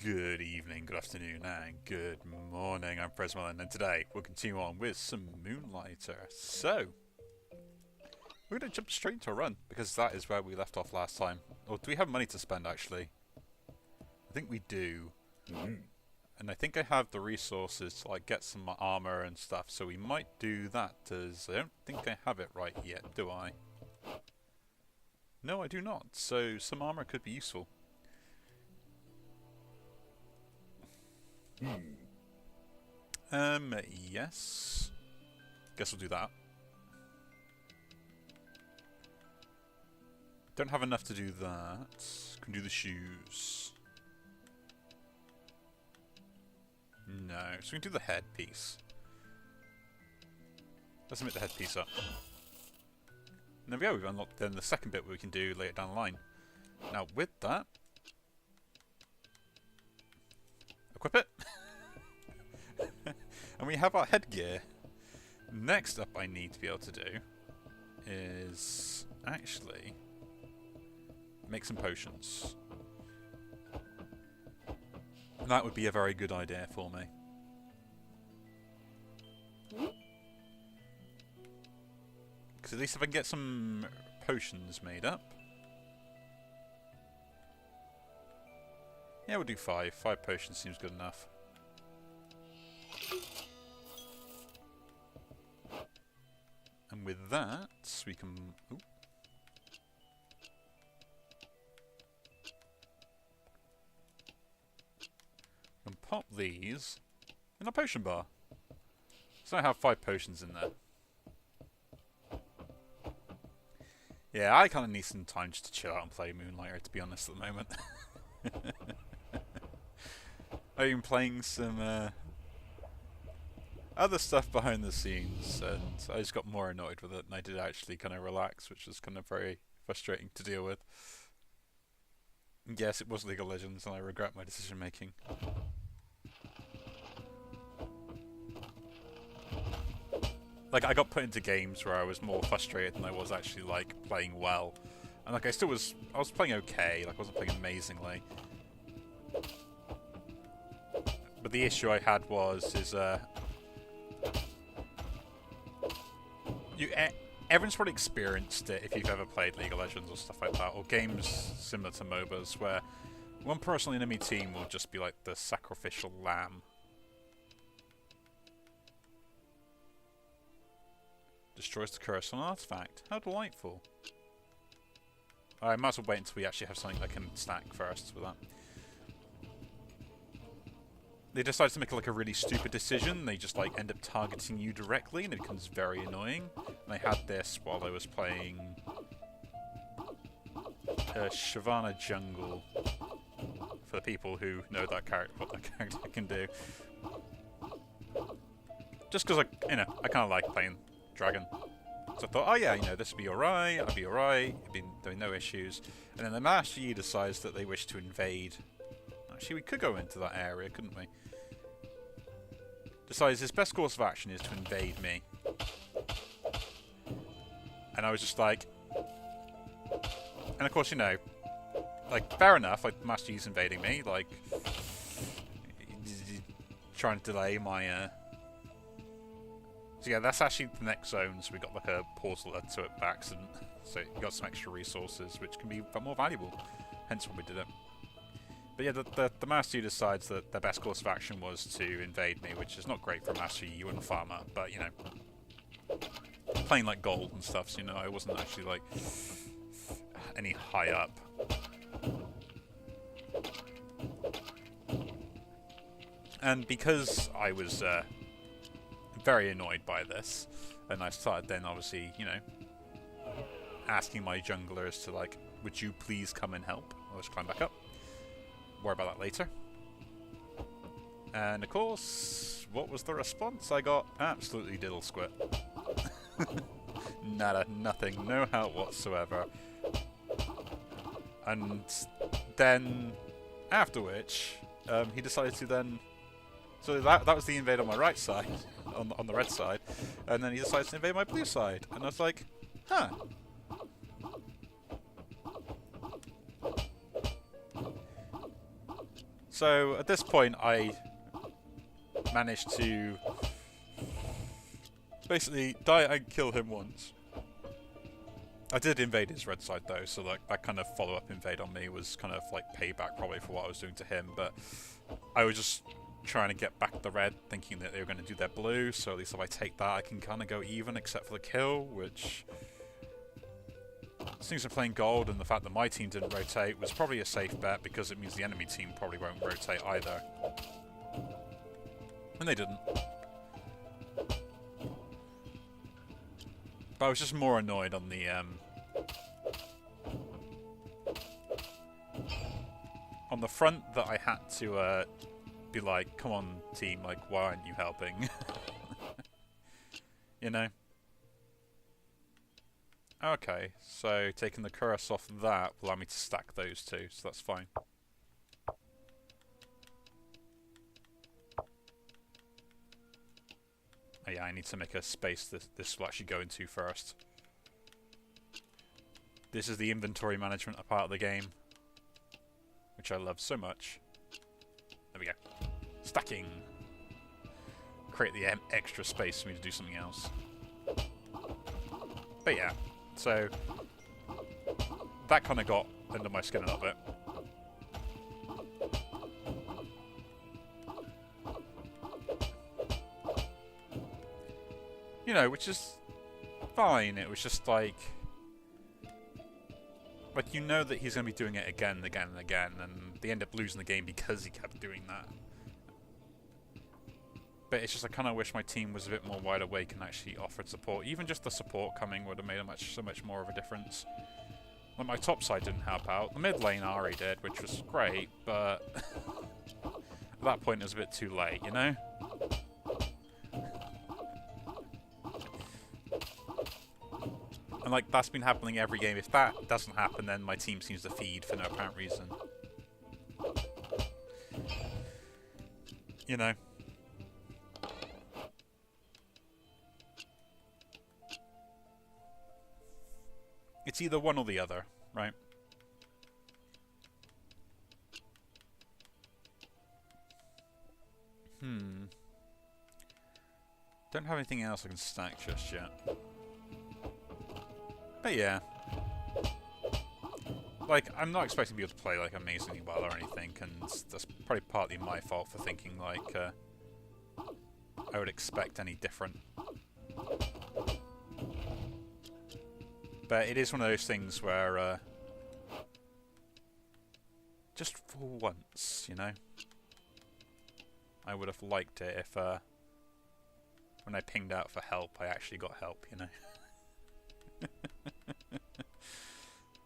Good evening, good afternoon, and good morning. I'm Fresmel, and today we'll continue on with some MoonLighter. So, we're going to jump straight into a run, because that is where we left off last time. Or do we have money to spend, actually? I think we do. And I think I have the resources to like get some armor and stuff, so we might do that, as I don't think I have it right yet, do I? No, I do not, so some armor could be useful. Yes. Guess we'll do that. Don't have enough to do that. Can do the shoes. No, so we can do the headpiece. Let's make the headpiece up. And there we go, we've unlocked then the second bit we can do later down the line. Now with that, equip it. And we have our headgear. Next up I need to be able to do is actually make some potions. And that would be a very good idea for me. Because at least if I can get some potions made up. Yeah, we'll do 5. 5 potions seems good enough. And with that, we can... Ooh. We can pop these in a potion bar. So I have 5 potions in there. Yeah, I kind of need some time just to chill out and play Moonlighter, to be honest, at the moment. I've been playing some other stuff behind the scenes, and I just got more annoyed with it than I did actually kind of relax, which was kind of very frustrating to deal with. And yes, it was League of Legends, and I regret my decision making. Like, I got put into games where I was more frustrated than I was actually, like, playing well. And, like, I was playing okay, like, I wasn't playing amazingly. But the issue I had everyone's probably experienced it if you've ever played League of Legends or stuff like that, or games similar to MOBAs, where one person on the enemy team will just be, like, the sacrificial lamb. Destroys the curse on an artifact. How delightful. I might as well wait until we actually have something I can stack first with that. They decide to make like a really stupid decision. They just like end up targeting you directly, and it becomes very annoying. And I had this while I was playing Shyvana Jungle. For the people who know that character, what that character can do. Just because I kind of like playing Dragon. So I thought, oh yeah, this would be alright, I'd be alright, there'd be no issues. And then the Master Yi decides that they wish to invade. Actually, we could go into that area, couldn't we? Decides his best course of action is to invade me. And I was just like... And of course, like, fair enough, like, Master Yi's invading me, like... Trying to delay my, So yeah, that's actually the next zone, so we got like a portal to it by accident. So you got some extra resources, which can be more valuable. Hence why we did it. But yeah, the Master Yi decides that their best course of action was to invade me, which is not great for Master Yi. You wouldn't farm up, but playing like gold and stuff, so I wasn't actually like any high up. And because I was very annoyed by this, and I started then obviously, asking my junglers to like, would you please come and help? I'll just climb back up. Worry about that later. And of course, what was the response? I got absolutely diddle squat. Nada, nothing, no help whatsoever. And then, after which, he decided to then... So that was the invade on my right side, on the red side, and then he decides to invade my blue side, and I was like, huh. So at this point, I managed to basically die and kill him once. I did invade his red side though, so like that kind of follow-up invade on me was kind of like payback probably for what I was doing to him, but I was just trying to get back the red, thinking that they were going to do their blue, so at least if I take that I can kind of go even except for the kill, which seems to playing gold, and the fact that my team didn't rotate was probably a safe bet because it means the enemy team probably won't rotate either. And they didn't. But I was just more annoyed on the front that I had to be like, come on team, like why aren't you helping? You know? Okay, so taking the curse off that will allow me to stack those two, so that's fine. Oh yeah, I need to make a space this will actually go into first. This is the inventory management part of the game, which I love so much. There we go. Stacking. Create the extra space for me to do something else. But yeah, so that kind of got under my skin a little bit. You know, which is fine. It was just like you know that he's going to be doing it again and again and again, and they end up losing the game because he kept doing that. But it's just I kind of wish my team was a bit more wide awake and actually offered support. Even just the support coming would have made so much more of a difference. Like my top side didn't help out. The mid lane Ari did, which was great, but at that point it was a bit too late, you know? And like that's been happening every game. If that doesn't happen, then my team seems to feed for no apparent reason. You know. It's either one or the other, right? Don't have anything else I can stack just yet. But yeah. Like, I'm not expecting people to play like amazingly well or anything, and that's probably partly my fault for thinking like I would expect any different. But it is one of those things where just for once, you know, I would have liked it if when I pinged out for help, I actually got help, you know.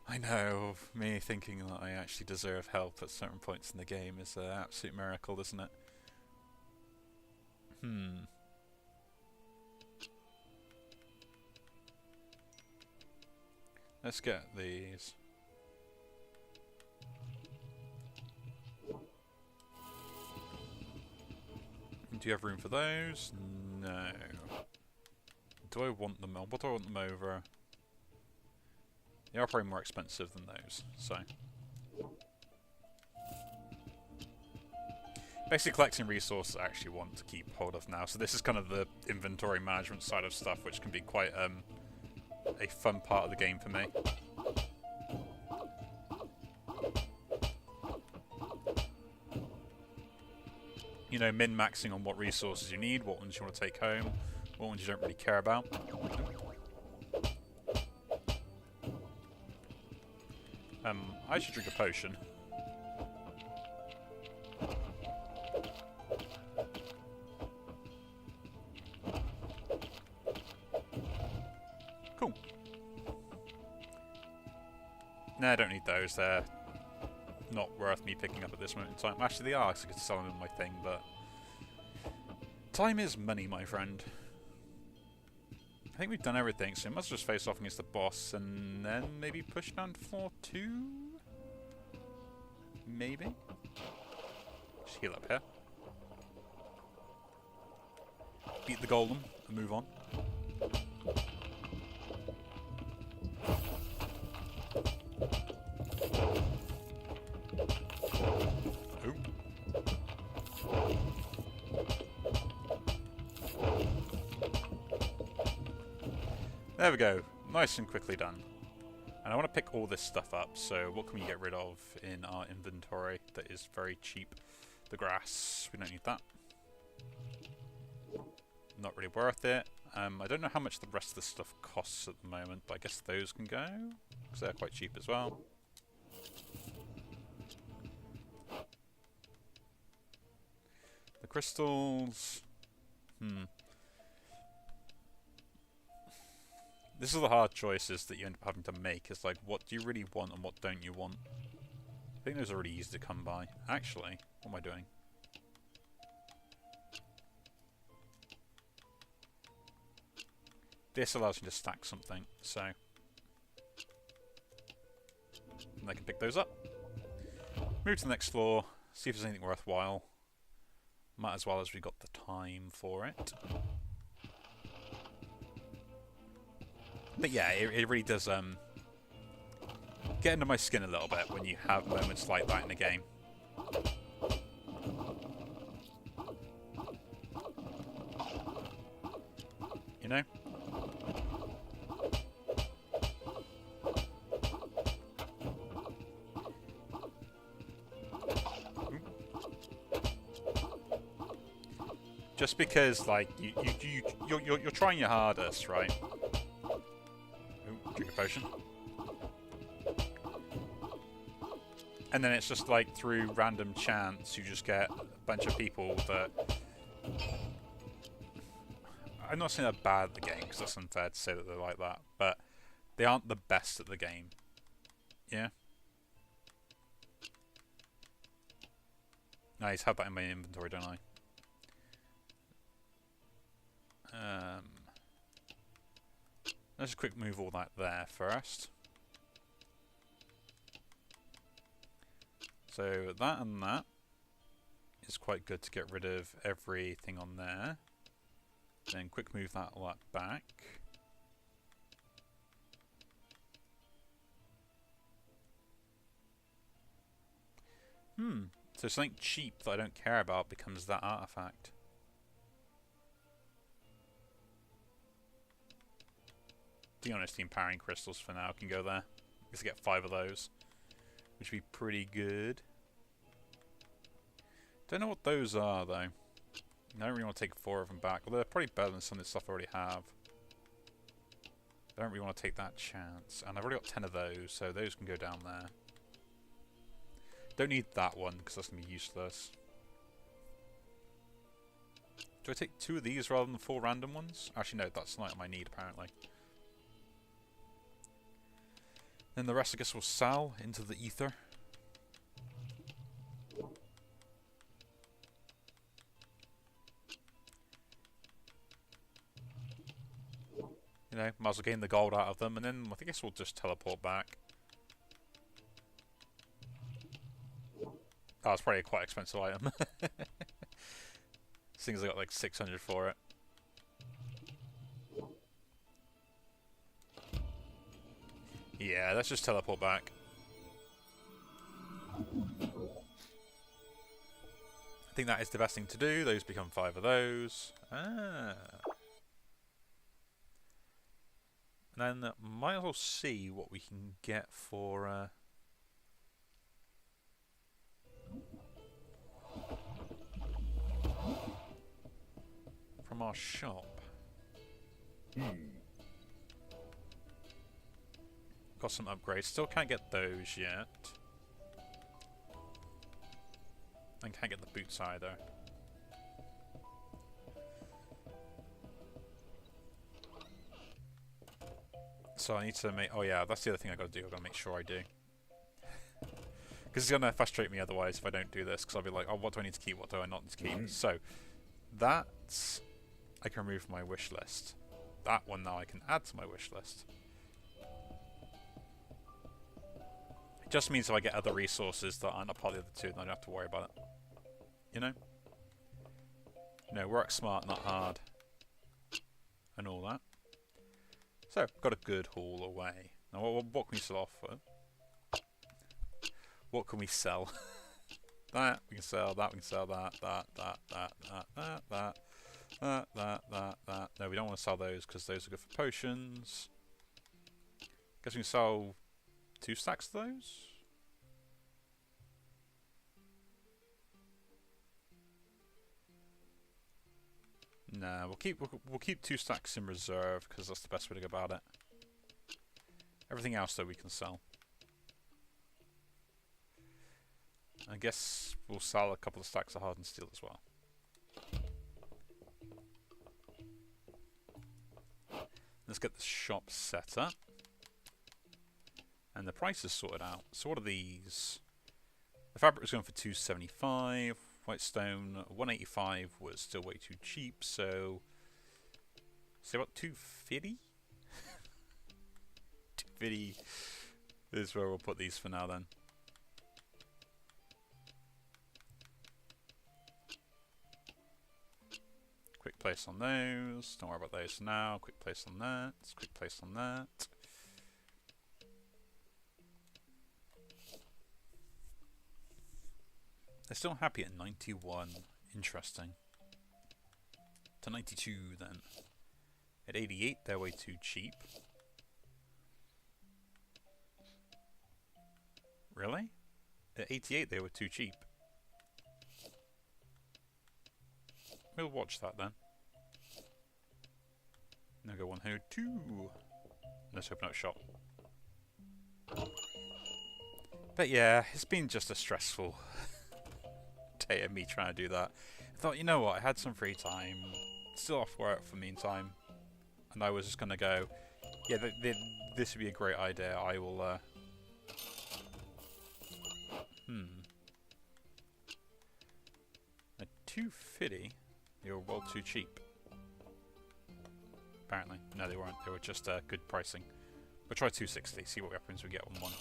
I know, me thinking that I actually deserve help at certain points in the game is an absolute miracle, isn't it? Let's get these. Do you have room for those? No. Do I want them? What do I want them over? They are probably more expensive than those, so. Basically collecting resources I actually want to keep hold of now. So this is kind of the inventory management side of stuff, which can be quite a fun part of the game for me. You know, min-maxing on what resources you need, what ones you want to take home, what ones you don't really care about. I should drink a potion. Cool. No, I don't need those. They're not worth me picking up at this moment in time. Actually, they are, because I could sell them in my thing, but time is money, my friend. I think we've done everything, so we must just face off against the boss and then maybe push down to floor 2? Maybe? Just heal up here. Beat the golem and move on. Ooh. There we go. Nice and quickly done. And I want to pick all this stuff up, so what can we get rid of in our inventory that is very cheap? The grass. We don't need that. Not really worth it. I don't know how much the rest of the stuff costs at the moment, but I guess those can go, because they're quite cheap as well. The crystals... This is the hard choices that you end up having to make. It's like, what do you really want and what don't you want? I think those are really easy to come by. Actually, what am I doing? This allows me to stack something, so... And I can pick those up. Move to the next floor, see if there's anything worthwhile. Might as well as we got the time for it. But yeah, it really does get under my skin a little bit when you have moments like that in a game. You know? Just because, like, you're trying your hardest, right? Ooh, drink a potion. And then it's just like through random chance you just get a bunch of people that... I'm not saying they're bad at the game, because that's unfair to say that they're like that, but they aren't the best at the game. Yeah? I just have that in my inventory, don't I? Let's just quick move all that there first. So that and that is quite good to get rid of everything on there. Then quick move that all that back. So something cheap that I don't care about becomes that artifact. To be honest, the empowering crystals for now can go there. Because I get 5 of those, which would be pretty good. Don't know what those are though. I don't really want to take 4 of them back. Although they're probably better than some of the stuff I already have. I don't really want to take that chance. And I've already got 10 of those, so those can go down there. Don't need that one because that's going to be useless. Do I take 2 of these rather than 4 random ones? Actually no, that's not my need apparently. Then the rest I guess will sell into the ether. You know, might as well gain the gold out of them, and then I guess we'll just teleport back. Oh, it's probably a quite expensive item. Things I got like 600 for it. Yeah, let's just teleport back. I think that is the best thing to do. Those become 5 of those. Ah. And then might as well see what we can get for... from our shop. Got some upgrades. Still can't get those yet. And can't get the boots either. So I need to make... Oh yeah, that's the other thing I got to do. I've got to make sure I do. Because it's going to frustrate me otherwise if I don't do this. Because I'll be like, oh, what do I need to keep? What do I not need to keep? So, that I can remove from my wish list. That one now I can add to my wish list. It just means if I get other resources that aren't a part of the other two, then I don't have to worry about it. You know? You know, work smart, not hard. And all that. So, got a good haul away. Now, what can we sell off for? What can we sell? That, we can sell that, we can sell that. That. No, we don't want to sell those because those are good for potions. Guess we can sell 2 stacks of those. Nah, we'll keep 2 stacks in reserve because that's the best way to go about it. Everything else though we can sell. I guess we'll sell a couple of stacks of hardened steel as well. Let's get the shop set up. And the prices sorted out. So what are these? The fabric was going for 275. White stone 185 was still way too cheap. So say about 250. 250 is where we'll put these for now then. Quick place on those. Don't worry about those for now. Quick place on that. Quick place on that. They're still happy at 91. Interesting. To 92 then. At 88, they're way too cheap. Really? At 88, they were too cheap. We'll watch that then. Now go 102. Let's open up shop. But yeah, it's been just a stressful day of me trying to do that. I thought, you know what, I had some free time, still off work for the meantime, and I was just going to go, yeah, this would be a great idea. I will, At 250, they were well too cheap. Apparently. No, they weren't. They were just good pricing. We'll try 260, see what happens we get on one.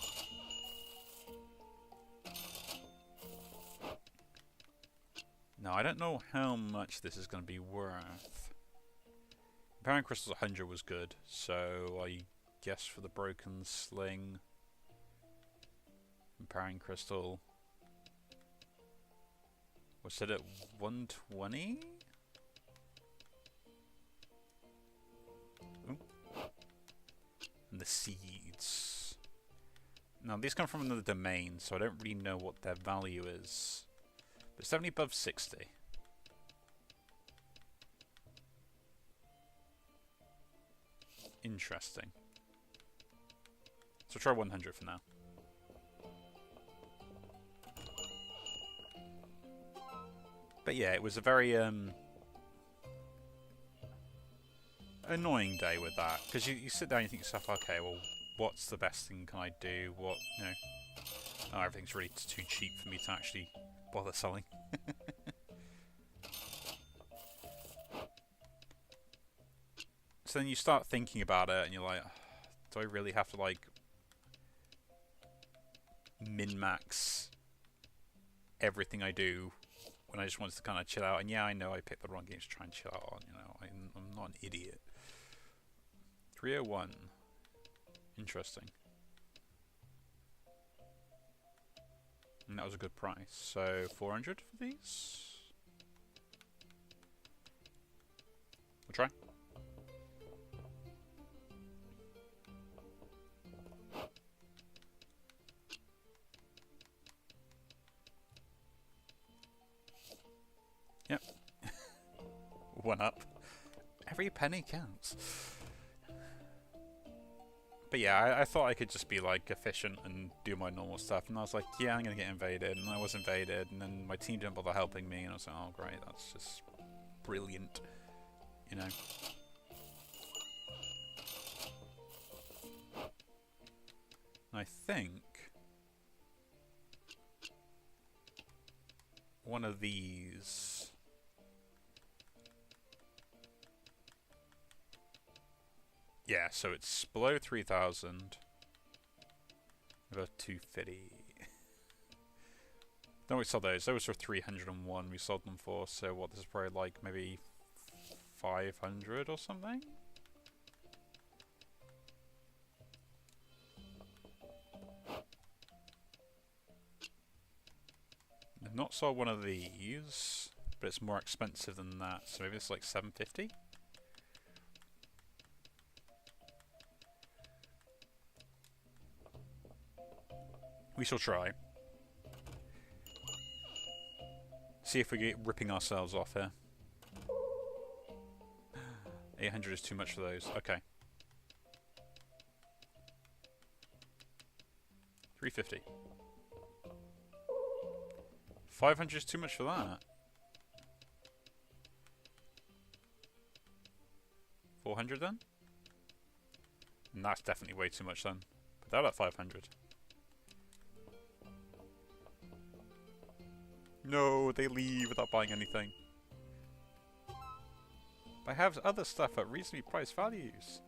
Now, I don't know how much this is going to be worth. Empowering Crystals 100 was good, so I guess for the Broken Sling, Empowering Crystal was set at 120? Ooh. And the seeds. Now, these come from another domain, so I don't really know what their value is. But 70 above 60. Interesting. So try 100 for now. But yeah, it was a very annoying day with that. Because you sit down and you think to yourself, okay, well, what's the best thing can I do? What, you know, oh, everything's really too cheap for me to actually bother selling. So then you start thinking about it and you're like, do I really have to like min-max everything I do when I just wanted to kind of chill out? And yeah, I know I picked the wrong games to try and chill out on, you know, I'm not an idiot. 301. Interesting. And that was a good price. So 400 for these? We'll try. Yep. One up. Every penny counts. But yeah, I thought I could just be like efficient and do my normal stuff, and I was like, yeah, I'm gonna get invaded, and I was invaded, and then my team didn't bother helping me, and I was like, oh great, that's just brilliant, you know. I think one of these. Yeah, so it's below 3,000. About 250. Then we sold those. Those were 301 we sold them for. So what, this is probably like maybe 500 or something? I've not sold one of these. but it's more expensive than that. So maybe it's like 750. We shall try. See if we get ripping ourselves off here. 800 is too much for those. Okay. 350. 500 is too much for that. 400 then? And that's definitely way too much then. Put that at 500. No, they leave without buying anything. But I have other stuff at reasonably priced values.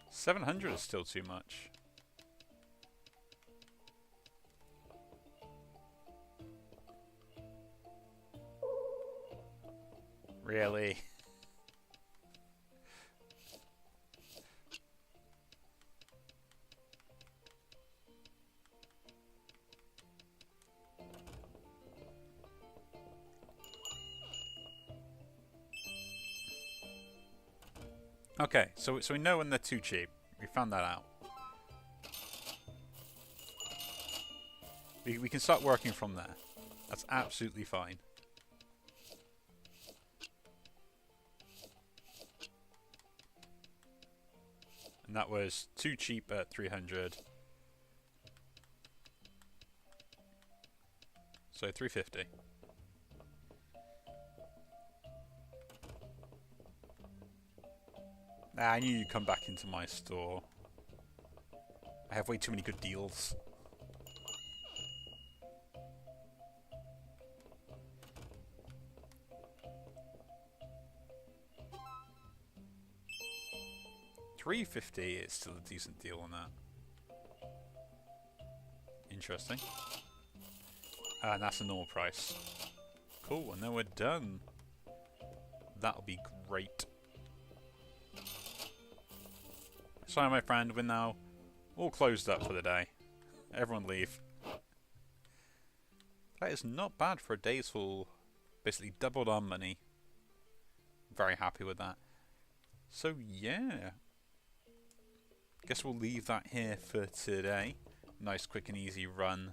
700 is still too much. Really? Okay, so we know when they're too cheap. We found that out. We can start working from there. That's absolutely fine. And that was too cheap at 300. So 350. Nah, I knew you'd come back into my store. I have way too many good deals. $350 is still a decent deal on that. Interesting. And that's a normal price. Cool, and then we're done. That'll be great. Sorry, my friend, we're now all closed up for the day. Everyone leave. That is not bad for a day's haul. Basically doubled our money. Very happy with that. So, yeah. Guess we'll leave that here for today. Nice, quick and easy run.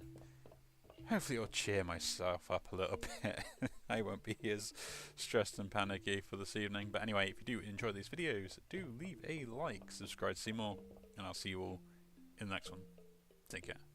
Hopefully it'll cheer myself up a little bit. I won't be as stressed and panicky for this evening. But anyway, if you do enjoy these videos, do leave a like, subscribe to see more, and I'll see you all in the next one. Take care.